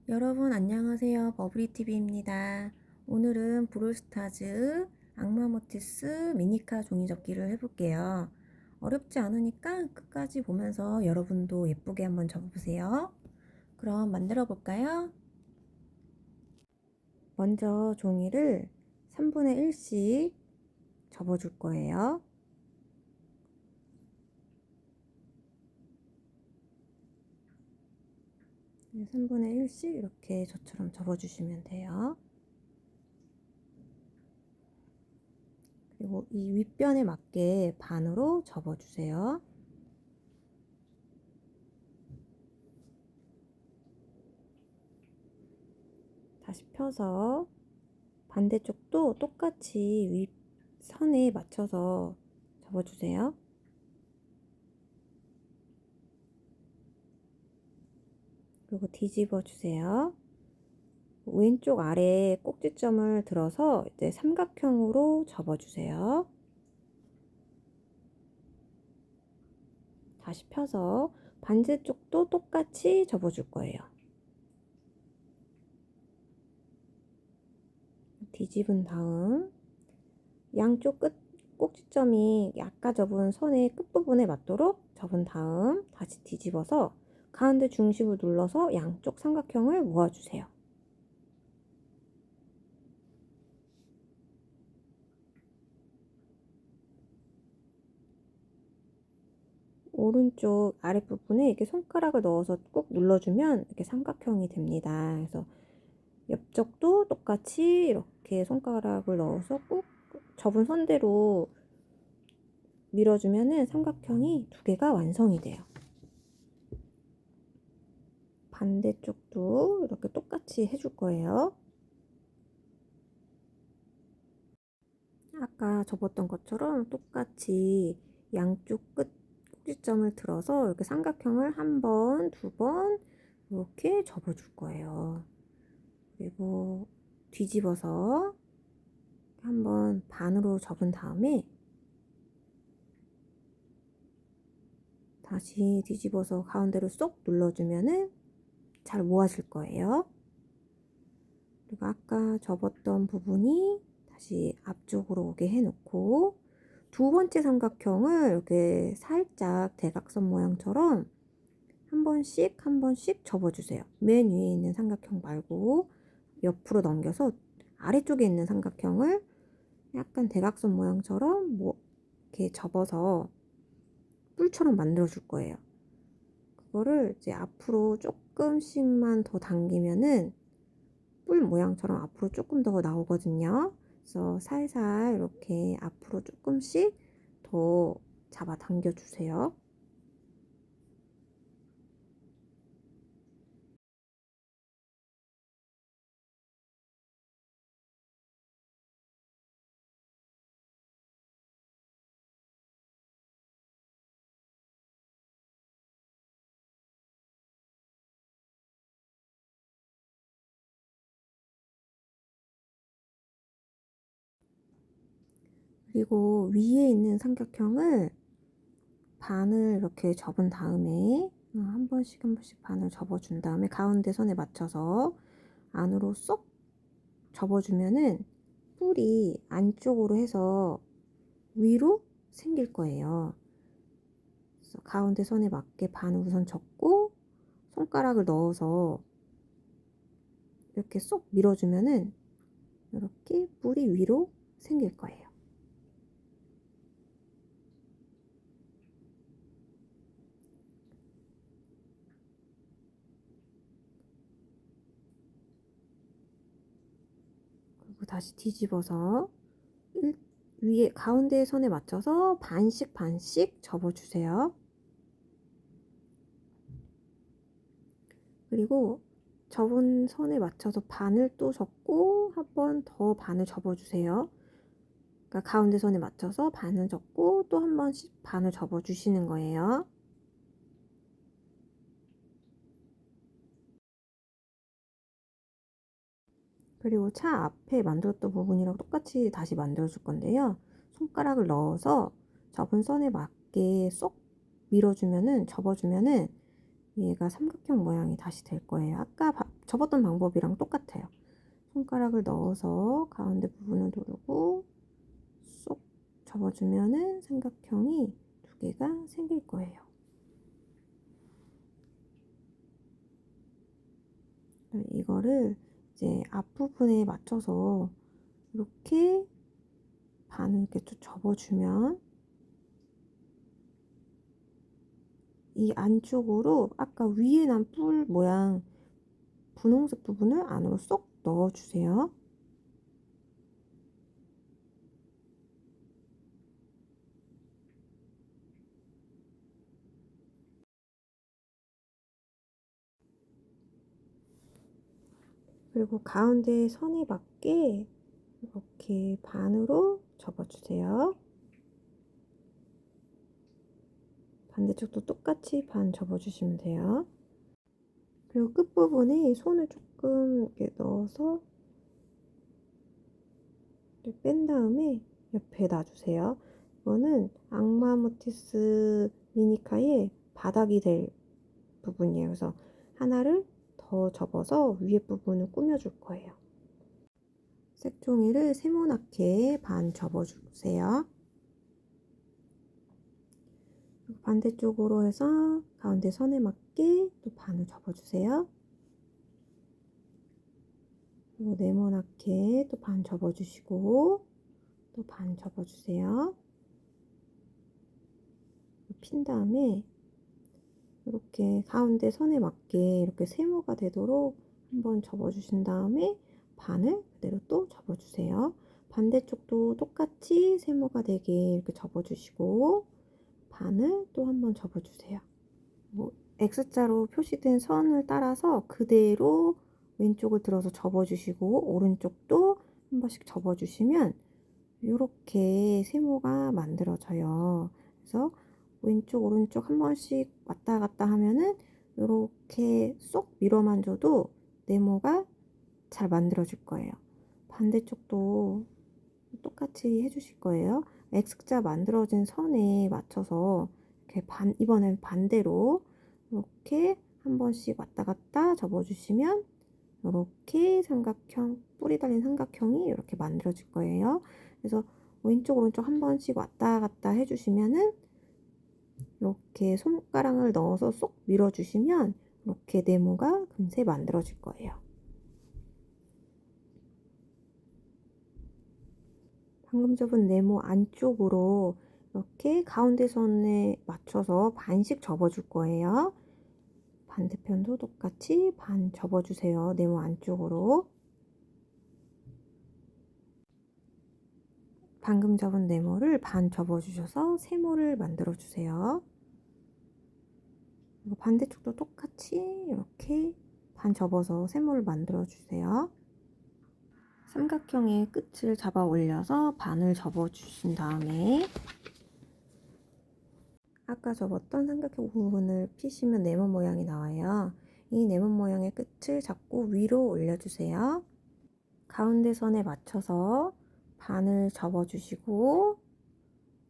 여러분 안녕하세요. 버블리TV입니다. 오늘은 브롤스타즈 악마모티스 미니카 종이접기를 해볼게요. 어렵지 않으니까 끝까지 보면서 여러분도 예쁘게 한번 접어보세요. 그럼 만들어 볼까요? 먼저 종이를 3분의 1씩 접어줄 거예요. 네, 3분의 1씩 이렇게 저처럼 접어주시면 돼요. 그리고 이 윗변에 맞게 반으로 접어주세요. 다시 펴서 반대쪽도 똑같이 윗선에 맞춰서 접어주세요. 그리고 뒤집어 주세요. 왼쪽 아래 꼭지점을 들어서 이제 삼각형으로 접어주세요. 다시 펴서 반대쪽도 똑같이 접어줄 거예요. 뒤집은 다음 양쪽 끝 꼭지점이 아까 접은 선의 끝부분에 맞도록 접은 다음 다시 뒤집어서 가운데 중심을 눌러서 양쪽 삼각형을 모아주세요. 오른쪽 아랫부분에 이렇게 손가락을 넣어서 꾹 눌러주면 이렇게 삼각형이 됩니다. 그래서 옆쪽도 똑같이 이렇게 손가락을 넣어서 꾹 접은 선대로 밀어주면 삼각형이 두 개가 완성이 돼요. 반대쪽도 이렇게 똑같이 해줄 거예요. 아까 접었던 것처럼 똑같이 양쪽 끝 꼭지점을 들어서 이렇게 삼각형을 한 번, 두 번 이렇게 접어줄 거예요. 그리고 뒤집어서 한번 반으로 접은 다음에 다시 뒤집어서 가운데로 쏙 눌러주면은 잘 모아질 거예요. 그리고 아까 접었던 부분이 다시 앞쪽으로 오게 해놓고 두 번째 삼각형을 이렇게 살짝 대각선 모양처럼 한 번씩 접어주세요. 맨 위에 있는 삼각형 말고 옆으로 넘겨서 아래쪽에 있는 삼각형을 약간 대각선 모양처럼 이렇게 접어서 뿔처럼 만들어 줄 거예요. 그거를 이제 앞으로 조금씩만 더 당기면은 뿔 모양처럼 앞으로 조금 더 나오거든요. 그래서 살살 이렇게 앞으로 조금씩 더 잡아 당겨 주세요. 그리고 위에 있는 삼각형을 반을 이렇게 접은 다음에 한 번씩 반을 접어준 다음에 가운데 선에 맞춰서 안으로 쏙 접어주면은 뿔이 안쪽으로 해서 위로 생길 거예요. 그래서 가운데 선에 맞게 반을 우선 접고 손가락을 넣어서 이렇게 쏙 밀어주면은 이렇게 뿔이 위로 생길 거예요. 그리고 다시 뒤집어서 위에 가운데 선에 맞춰서 반씩 접어주세요. 그리고 접은 선에 맞춰서 반을 또 접고 한 번 더 반을 접어주세요. 그러니까 가운데 선에 맞춰서 반을 접고 또 한 번씩 반을 접어주시는 거예요. 그리고 차 앞에 만들었던 부분이랑 똑같이 다시 만들어 줄 건데요. 손가락을 넣어서 접은 선에 맞게 쏙 밀어주면은 접어주면은 얘가 삼각형 모양이 다시 될 거예요. 아까 접었던 방법이랑 똑같아요. 손가락을 넣어서 가운데 부분을 누르고 쏙 접어주면은 삼각형이 두 개가 생길 거예요. 이거를 이제 앞부분에 맞춰서 이렇게 반을 이렇게 쭉 접어주면 이 안쪽으로 아까 위에 난 뿔 모양 분홍색 부분을 안으로 쏙 넣어주세요. 그리고 가운데 선에 맞게 이렇게 반으로 접어주세요. 반대쪽도 똑같이 반 접어주시면 돼요. 그리고 끝부분에 손을 조금 이렇게 넣어서 이렇게 뺀 다음에 옆에 놔주세요. 이거는 악마 모티스 미니카의 바닥이 될 부분이에요. 그래서 하나를 더 접어서 위에 부분을 꾸며줄 거예요. 색종이를 세모나게 반 접어주세요. 반대쪽으로 해서 가운데 선에 맞게 또 반을 접어주세요. 그리고 네모나게 또 반 접어주시고 또 반 접어주세요. 핀 다음에 이렇게 가운데 선에 맞게 이렇게 세모가 되도록 한번 접어주신 다음에 반을 그대로 또 접어주세요. 반대쪽도 똑같이 세모가 되게 이렇게 접어주시고 반을 또 한번 접어주세요. X자로 표시된 선을 따라서 그대로 왼쪽을 들어서 접어주시고 오른쪽도 한 번씩 접어주시면 이렇게 세모가 만들어져요. 그래서 왼쪽 오른쪽 한 번씩 왔다 갔다 하면은 이렇게 쏙 밀어만 줘도 네모가 잘 만들어질 거예요. 반대쪽도 똑같이 해주실 거예요. X자 만들어진 선에 맞춰서 이렇게 이번엔 반대로 이렇게 한 번씩 왔다 갔다 접어주시면 이렇게 삼각형, 뿌리 달린 삼각형이 이렇게 만들어질 거예요. 그래서 왼쪽 오른쪽 한 번씩 왔다 갔다 해주시면은 이렇게 손가락을 넣어서 쏙 밀어주시면 이렇게 네모가 금세 만들어질 거예요. 방금 접은 네모 안쪽으로 이렇게 가운데 선에 맞춰서 반씩 접어줄 거예요. 반대편도 똑같이 반 접어주세요. 네모 안쪽으로. 방금 접은 네모를 반 접어주셔서 세모를 만들어주세요. 그리고 반대쪽도 똑같이 이렇게 반 접어서 세모를 만들어주세요. 삼각형의 끝을 잡아 올려서 반을 접어주신 다음에 아까 접었던 삼각형 부분을 피시면 네모 모양이 나와요. 이 네모 모양의 끝을 잡고 위로 올려주세요. 가운데 선에 맞춰서 반을 접어주시고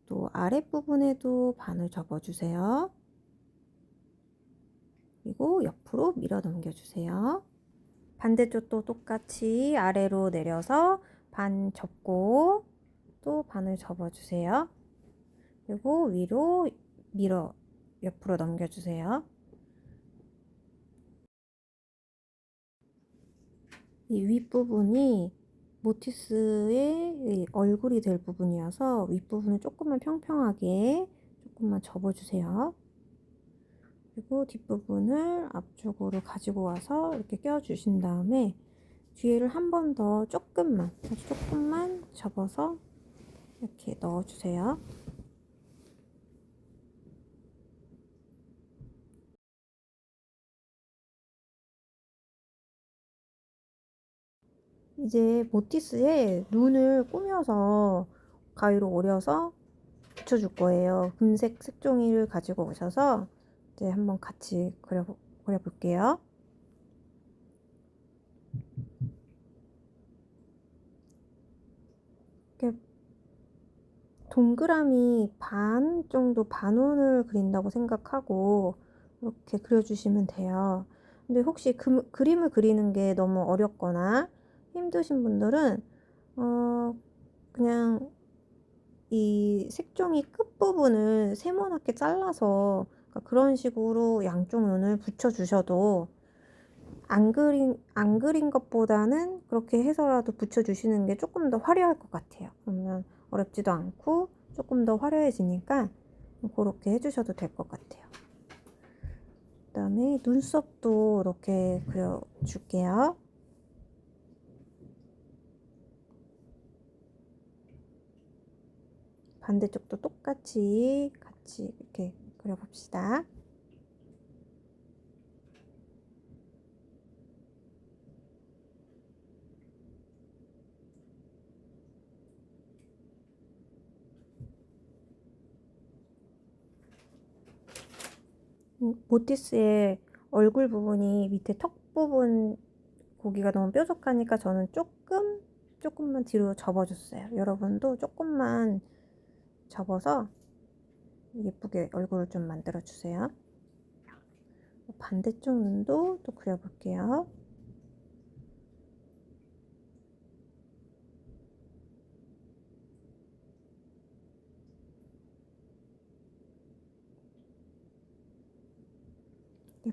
또 아랫부분에도 반을 접어주세요. 그리고 옆으로 밀어 넘겨주세요. 반대쪽도 똑같이 아래로 내려서 반 접고 또 반을 접어주세요. 그리고 위로 밀어 옆으로 넘겨주세요. 이 윗부분이 모티스의 얼굴이 될 부분이어서 윗부분을 조금만 평평하게 조금만 접어주세요. 그리고 뒷부분을 앞쪽으로 가지고 와서 이렇게 껴주신 다음에 뒤에를 한 번 더 조금만, 아주 조금만 접어서 이렇게 넣어주세요. 이제 모티스에 눈을 꾸며서 가위로 오려서 붙여줄 거예요. 금색 색종이를 가지고 오셔서 이제 한번 같이 그려볼게요. 이렇게 동그라미 반 정도 반원을 그린다고 생각하고 이렇게 그려주시면 돼요. 근데 혹시 그림을 그리는 게 너무 어렵거나 힘드신 분들은 그냥 이 색종이 끝부분을 세모나게 잘라서 그러니까 그런 식으로 양쪽 눈을 붙여주셔도 안 그린 것보다는 그렇게 해서라도 붙여주시는 게 조금 더 화려할 것 같아요. 그러면 어렵지도 않고 조금 더 화려해지니까 그렇게 해주셔도 될 것 같아요. 그 다음에 눈썹도 이렇게 그려줄게요. 반대쪽도 똑같이 같이 이렇게 그려봅시다. 모티스의 얼굴 부분이 밑에 턱 부분 고기가 너무 뾰족하니까 저는 조금만 뒤로 접어줬어요. 여러분도 조금만 접어서 예쁘게 얼굴을 좀 만들어 주세요. 반대쪽 눈도 또 그려볼게요.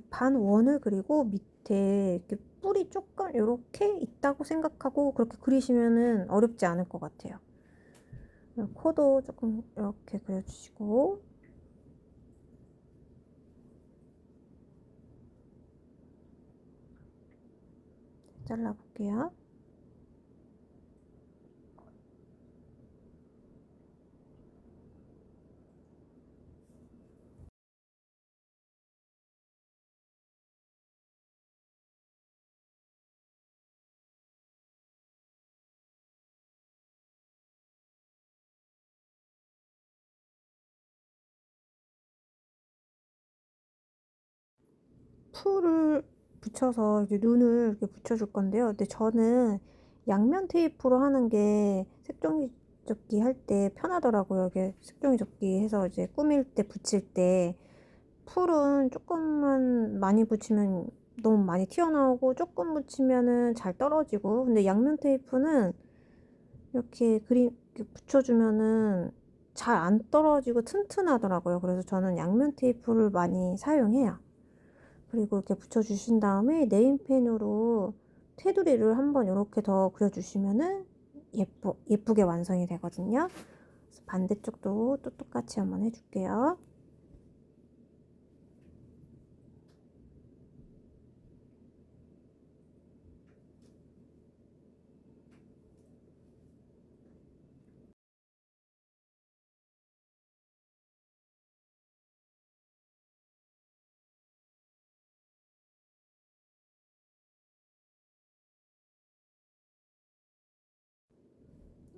반 원을 그리고 밑에 이렇게 뿔이 조금 이렇게 있다고 생각하고 그렇게 그리시면은 어렵지 않을 것 같아요. 코도 조금 이렇게 그려주시고 잘라볼게요. 풀을 붙여서 이제 눈을 이렇게 붙여줄 건데요. 근데 저는 양면 테이프로 하는 게 색종이 접기 할 때 편하더라고요. 이게 색종이 접기 해서 이제 꾸밀 때 붙일 때 풀은 조금만 많이 붙이면 너무 많이 튀어나오고 조금 붙이면은 잘 떨어지고 근데 양면 테이프는 이렇게 이렇게 붙여주면은 잘 안 떨어지고 튼튼하더라고요. 그래서 저는 양면 테이프를 많이 사용해요. 그리고 이렇게 붙여주신 다음에 네임펜으로 테두리를 한번 이렇게 더 그려주시면은 예쁘게 완성이 되거든요. 그래서 반대쪽도 또 똑같이 한번 해줄게요.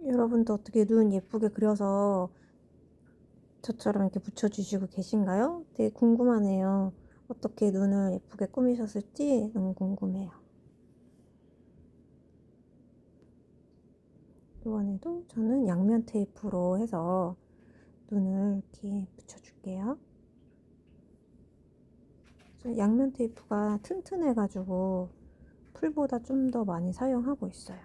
여러분도 어떻게 눈 예쁘게 그려서 저처럼 이렇게 붙여주시고 계신가요? 되게 궁금하네요. 어떻게 눈을 예쁘게 꾸미셨을지 너무 궁금해요. 이번에도 저는 양면 테이프로 해서 눈을 이렇게 붙여줄게요. 양면 테이프가 튼튼해가지고 풀보다 좀 더 많이 사용하고 있어요.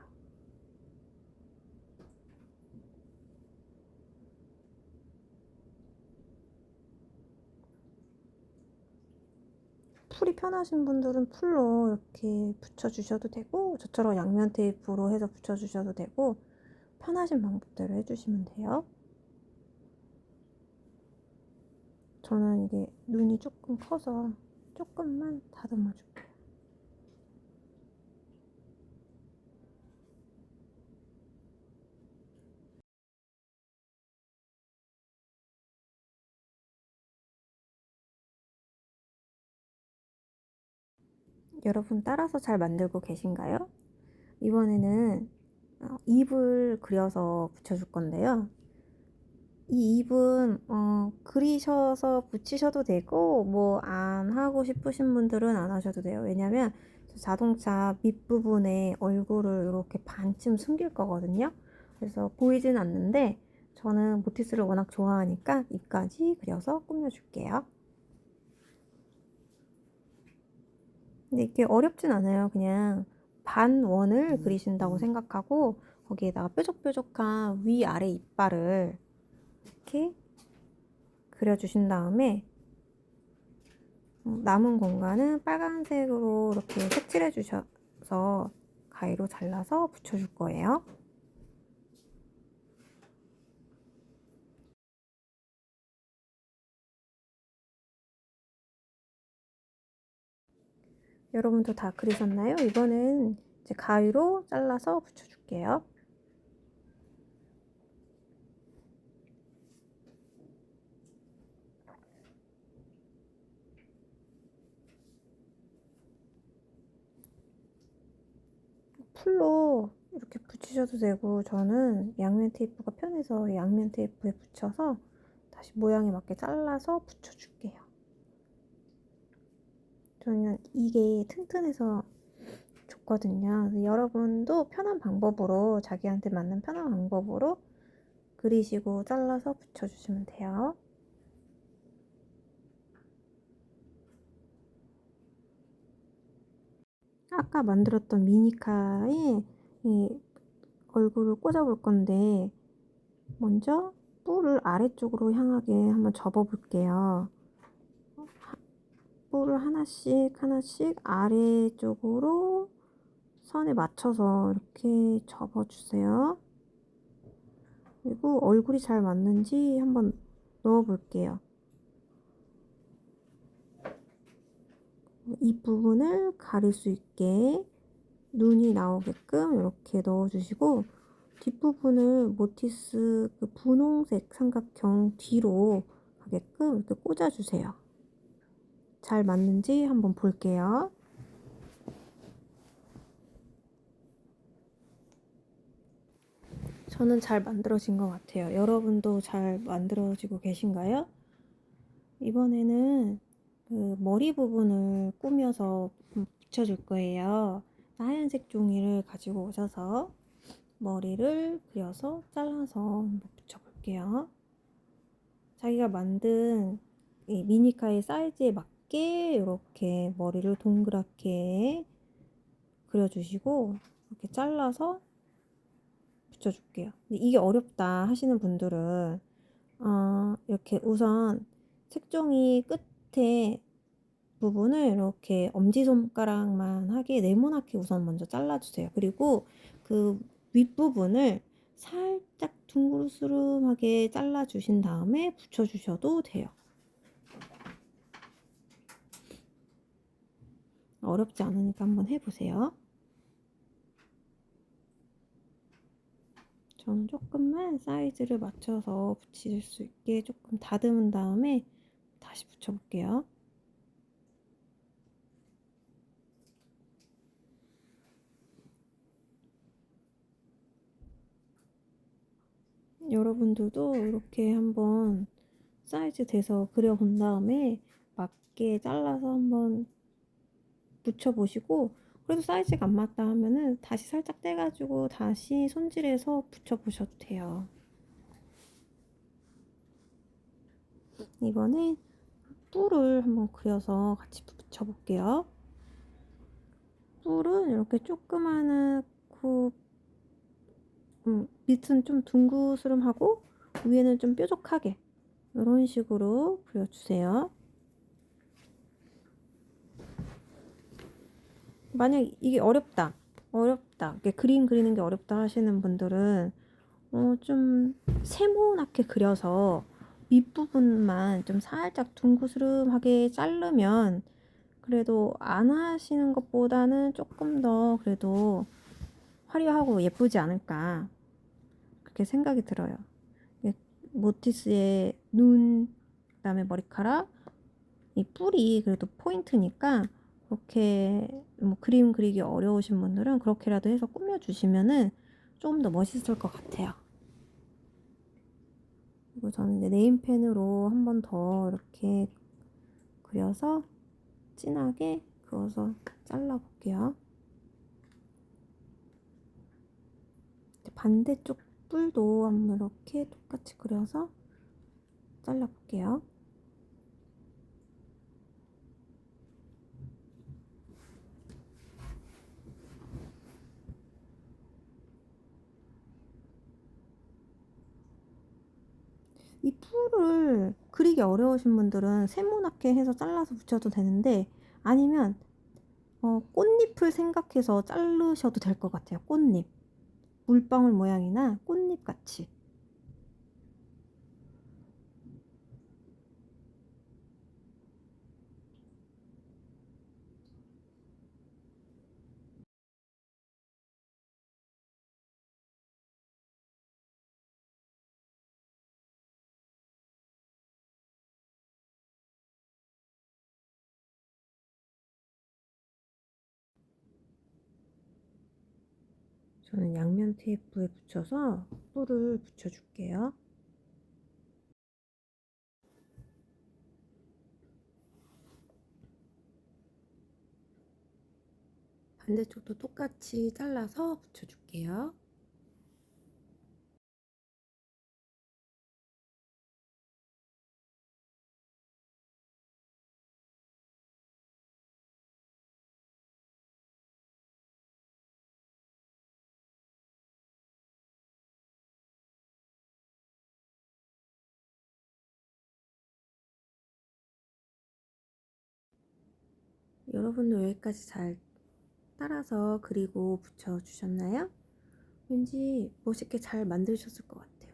풀이 편하신 분들은 풀로 이렇게 붙여주셔도 되고 저처럼 양면 테이프로 해서 붙여주셔도 되고 편하신 방법대로 해주시면 돼요. 저는 이게 눈이 조금 커서 조금만 다듬어 줄게요. 여러분 따라서 잘 만들고 계신가요? 이번에는 입을 그려서 붙여줄 건데요. 이 입은 그리셔서 붙이셔도 되고 뭐 안 하고 싶으신 분들은 안 하셔도 돼요. 왜냐면 자동차 밑부분에 얼굴을 이렇게 반쯤 숨길 거거든요. 그래서 보이진 않는데 저는 모티스를 워낙 좋아하니까 입까지 그려서 꾸며줄게요. 근데 이게 어렵진 않아요. 그냥 반원을 그리신다고 생각하고 거기에다가 뾰족뾰족한 위아래 이빨을 이렇게 그려주신 다음에 남은 공간은 빨간색으로 이렇게 색칠해 주셔서 가위로 잘라서 붙여줄 거예요. 여러분도 다 그리셨나요? 이번엔 이제 가위로 잘라서 붙여줄게요. 풀로 이렇게 붙이셔도 되고 저는 양면 테이프가 편해서 양면 테이프에 붙여서 다시 모양에 맞게 잘라서 붙여줄게요. 저는 이게 튼튼해서 좋거든요. 여러분도 편한 방법으로 자기한테 맞는 편한 방법으로 그리시고 잘라서 붙여주시면 돼요. 아까 만들었던 미니카에 이 얼굴을 꽂아볼 건데 먼저 뿔을 아래쪽으로 향하게 한번 접어 볼게요. 뿔을 하나씩 하나씩 아래쪽으로 선에 맞춰서 이렇게 접어주세요. 그리고 얼굴이 잘 맞는지 한번 넣어 볼게요. 이 부분을 가릴 수 있게 눈이 나오게끔 이렇게 넣어주시고 뒷부분을 모티스 그 분홍색 삼각형 뒤로 가게끔 이렇게 꽂아주세요. 잘 맞는지 한번 볼게요. 저는 잘 만들어진 것 같아요. 여러분도 잘 만들어지고 계신가요? 이번에는 그 머리 부분을 꾸며서 붙여줄 거예요. 하얀색 종이를 가지고 오셔서 머리를 그려서 잘라서 붙여볼게요. 자기가 만든 이 미니카의 사이즈에 맞게 이렇게 머리를 동그랗게 그려주시고 이렇게 잘라서 붙여줄게요. 근데 이게 어렵다 하시는 분들은 이렇게 우선 색종이 끝에 부분을 이렇게 엄지손가락만 하게 네모나게 우선 먼저 잘라주세요. 그리고 그 윗부분을 살짝 둥그스름하게 잘라주신 다음에 붙여주셔도 돼요. 어렵지 않으니까 한번 해보세요. 저는 조금만 사이즈를 맞춰서 붙일 수 있게 조금 다듬은 다음에 다시 붙여볼게요. 여러분들도 이렇게 한번 사이즈 돼서 그려본 다음에 맞게 잘라서 한번 붙여보시고 그래도 사이즈가 안 맞다 하면은 다시 살짝 떼가지고 다시 손질해서 붙여보셔도 돼요. 이번에 뿔을 한번 그려서 같이 붙여볼게요. 뿔은 이렇게 조그마하고 밑은 좀 둥그스름하고 위에는 좀 뾰족하게 이런 식으로 그려주세요. 만약 이게 어렵다 이렇게 그림 그리는 게 어렵다 하시는 분들은 좀 세모나게 그려서 윗부분만 좀 살짝 둥그스름하게 자르면 그래도 안 하시는 것보다는 조금 더 그래도 화려하고 예쁘지 않을까 그렇게 생각이 들어요. 모티스의 눈, 그다음에 머리카락, 이 뿔이 그래도 포인트니까 그렇게 뭐 그림 그리기 어려우신 분들은 그렇게라도 해서 꾸며주시면은 조금 더 멋있을 것 같아요. 그리고 저는 이제 네임펜으로 한 번 더 이렇게 그려서 진하게 그어서 잘라볼게요. 반대쪽 뿔도 한번 이렇게 똑같이 그려서 잘라볼게요. 이 풀을 그리기 어려우신 분들은 세모나게 해서 잘라서 붙여도 되는데, 아니면 꽃잎을 생각해서 자르셔도 될 것 같아요. 꽃잎, 물방울 모양이나 꽃잎 같이. 저는 양면 테이프에 붙여서 뿔을 붙여줄게요. 반대쪽도 똑같이 잘라서 붙여줄게요. 여러분도 여기까지 잘 따라서 그리고 붙여주셨나요? 왠지 멋있게 잘 만드셨을 것 같아요.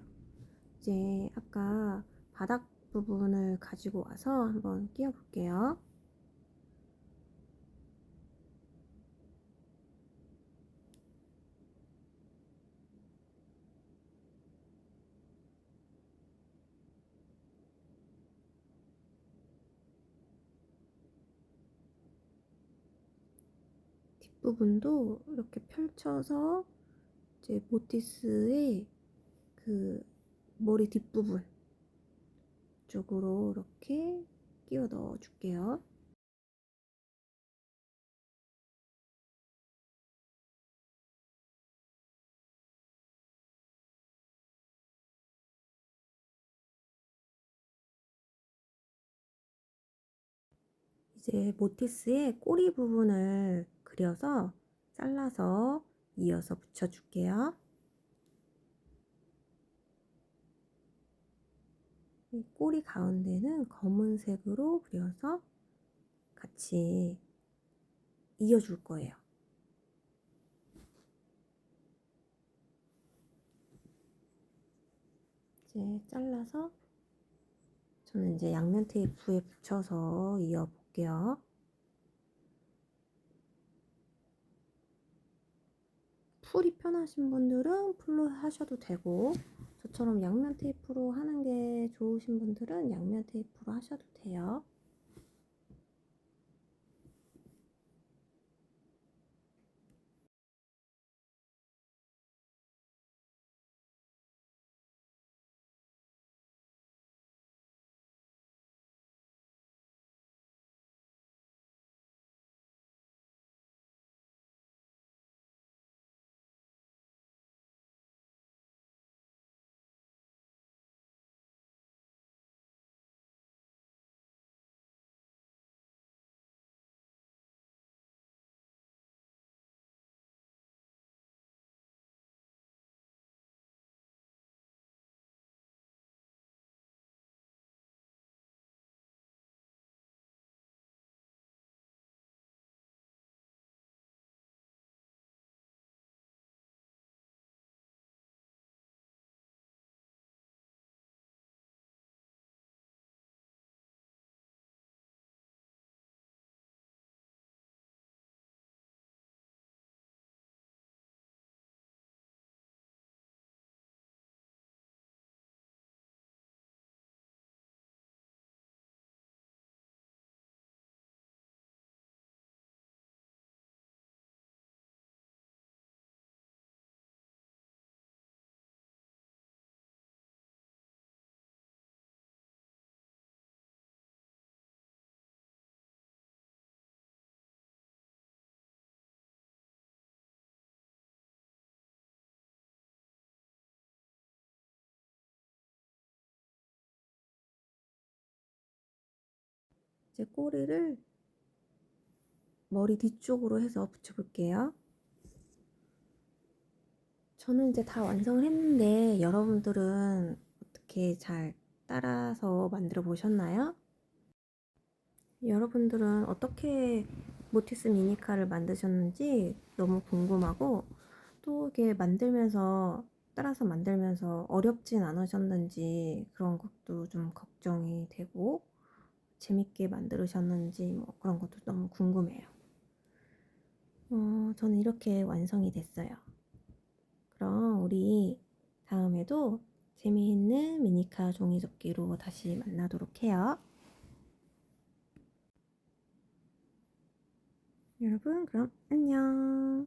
이제 아까 바닥 부분을 가지고 와서 한번 끼워 볼게요. 뒷부분도 이렇게 펼쳐서 이제 모티스의 그 머리 뒷부분 쪽으로 이렇게 끼워 넣어 줄게요. 이제 모티스의 꼬리 부분을 그려서 잘라서 이어서 붙여줄게요. 이 꼬리 가운데는 검은색으로 그려서 같이 이어줄 거예요. 이제 잘라서 저는 이제 양면 테이프에 붙여서 이어 볼게요. 풀이 편하신 분들은 풀로 하셔도 되고, 저처럼 양면 테이프로 하는 게 좋으신 분들은 양면 테이프로 하셔도 돼요. 이제 꼬리를 머리 뒤쪽으로 해서 붙여볼게요. 저는 이제 다 완성을 했는데 여러분들은 어떻게 잘 따라서 만들어 보셨나요? 여러분들은 어떻게 모티스 미니카를 만드셨는지 너무 궁금하고, 또 이게 만들면서 따라서 만들면서 어렵진 않으셨는지 그런 것도 좀 걱정이 되고, 재밌게 만들으셨는지 뭐 그런 것도 너무 궁금해요. 저는 이렇게 완성이 됐어요. 그럼 우리 다음에도 재미있는 미니카 종이접기로 다시 만나도록 해요. 여러분, 그럼 안녕.